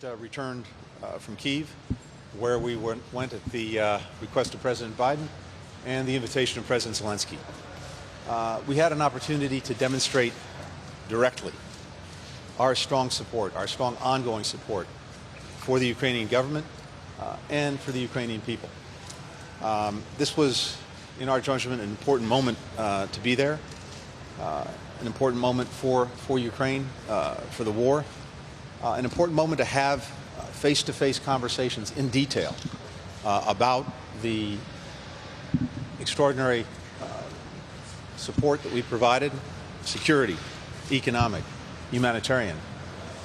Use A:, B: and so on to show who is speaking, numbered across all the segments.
A: Returned from Kyiv, where we went at the request of President Biden and the invitation of President Zelensky. We had an opportunity to demonstrate directly our strong support, our strong ongoing support for the Ukrainian government and for the Ukrainian people. This was, in our judgment, an important moment to be there, an important moment for Ukraine, for the war. An important moment to have face-to-face conversations in detail about the extraordinary support that we provided, security, economic, humanitarian,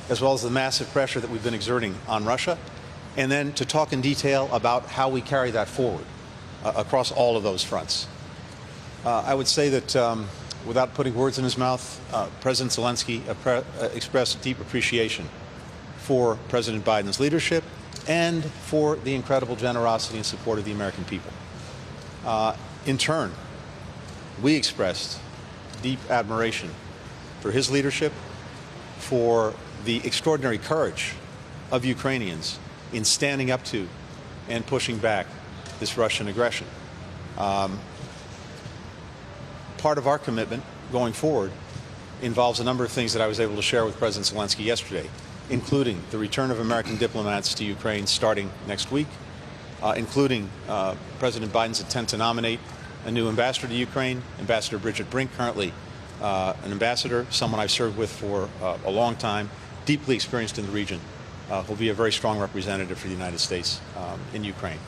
A: as well as the massive pressure that we've been exerting on Russia, and then to talk in detail about how we carry that forward across all of those fronts. I would say that without putting words in his mouth, President Zelensky expressed deep appreciation for President Biden's leadership and for the incredible generosity and support of the American people. In turn, we expressed deep admiration for his leadership, for the extraordinary courage of Ukrainians in standing up to and pushing back this Russian aggression. Part of our commitment going forward involves a number of things that I was able to share with President Zelensky yesterday, including the return of American diplomats to Ukraine starting next week, including President Biden's intent to nominate a new ambassador to Ukraine, Ambassador Bridget Brink, currently an ambassador, someone I've served with for a long time, deeply experienced in the region, who'll be a very strong representative for the United States in Ukraine.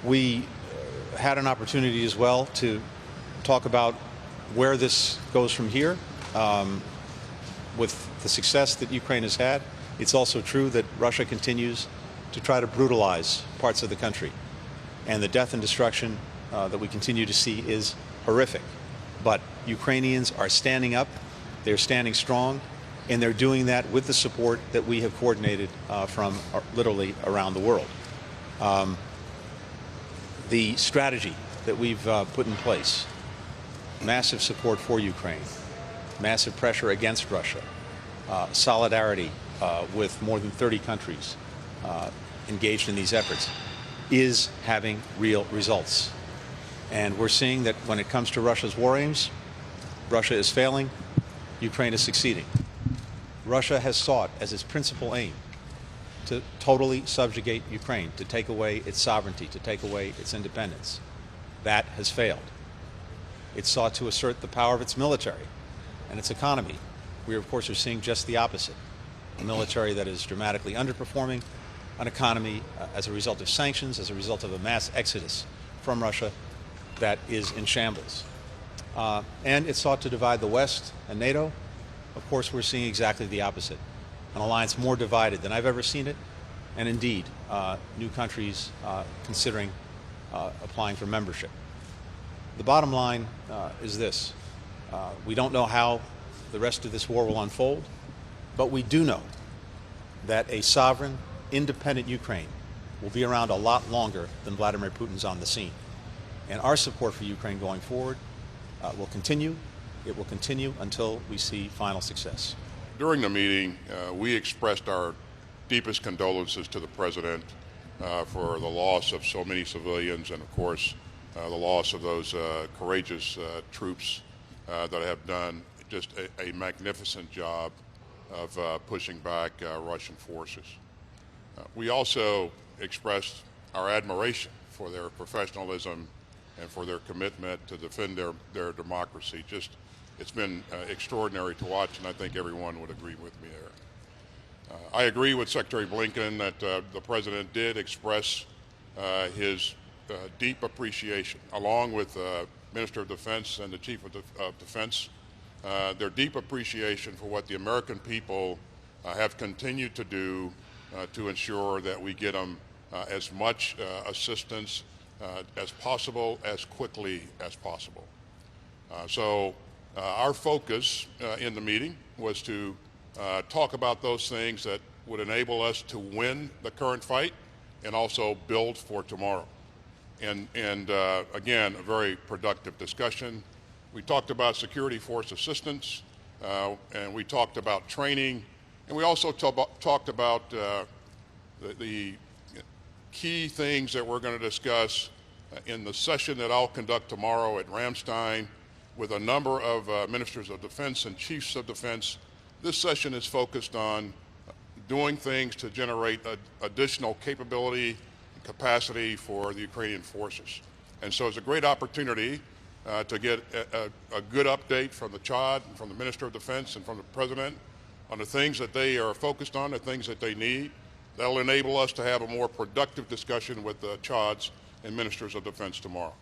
A: We had an opportunity as well to talk about where this goes from here. With the success that Ukraine has had, it's also true that Russia continues to try to brutalize parts of the country. And the death and destruction that we continue to see is horrific. But Ukrainians are standing up, they're standing strong, and they're doing that with the support that we have coordinated from literally around the world. The strategy that we've put in place, massive support for Ukraine, massive pressure against Russia, solidarity with more than 30 countries engaged in these efforts, is having real results. And we're seeing that when it comes to Russia's war aims, Russia is failing, Ukraine is succeeding. Russia has sought as its principal aim to totally subjugate Ukraine, to take away its sovereignty, to take away its independence. That has failed. It sought to assert the power of its military and its economy. We, of course, are seeing just the opposite. A military that is dramatically underperforming, an economy as a result of sanctions, as a result of a mass exodus from Russia that is in shambles. And it sought to divide the West and NATO. Of course, we're seeing exactly the opposite. An alliance more divided than I've ever seen it, and indeed, new countries considering applying for membership. The bottom line is this. We don't know how the rest of this war will unfold, but we do know that a sovereign, independent Ukraine will be around a lot longer than Vladimir Putin's on the scene. And our support for Ukraine going forward will continue. It will continue until we see final success.
B: During the meeting, we expressed our deepest condolences to the President for the loss of so many civilians and, of course, the loss of those courageous troops that have done just a magnificent job of pushing back Russian forces. We also expressed our admiration for their professionalism and for their commitment to defend their democracy. It's been extraordinary to watch, and I think everyone would agree with me there. I agree with Secretary Blinken that the President did express his deep appreciation, along with the Minister of Defense and the Chief of Defense, their deep appreciation for what the American people have continued to do to ensure that we get them as much assistance as possible, as quickly as possible. So our focus in the meeting was to talk about those things that would enable us to win the current fight and also build for tomorrow. And again, a very productive discussion. We talked about security force assistance, and we talked about training And we also talked about the key things that we're going to discuss in the session that I'll conduct tomorrow at Ramstein with a number of ministers of defense and chiefs of defense. This session is focused on doing things to generate additional capability and capacity for the Ukrainian forces. And so it's a great opportunity to get a good update from the Chad and from the Minister of Defense and from the President on the things that they are focused on, the things that they need. That'll enable us to have a more productive discussion with the Chads and Ministers of Defense tomorrow.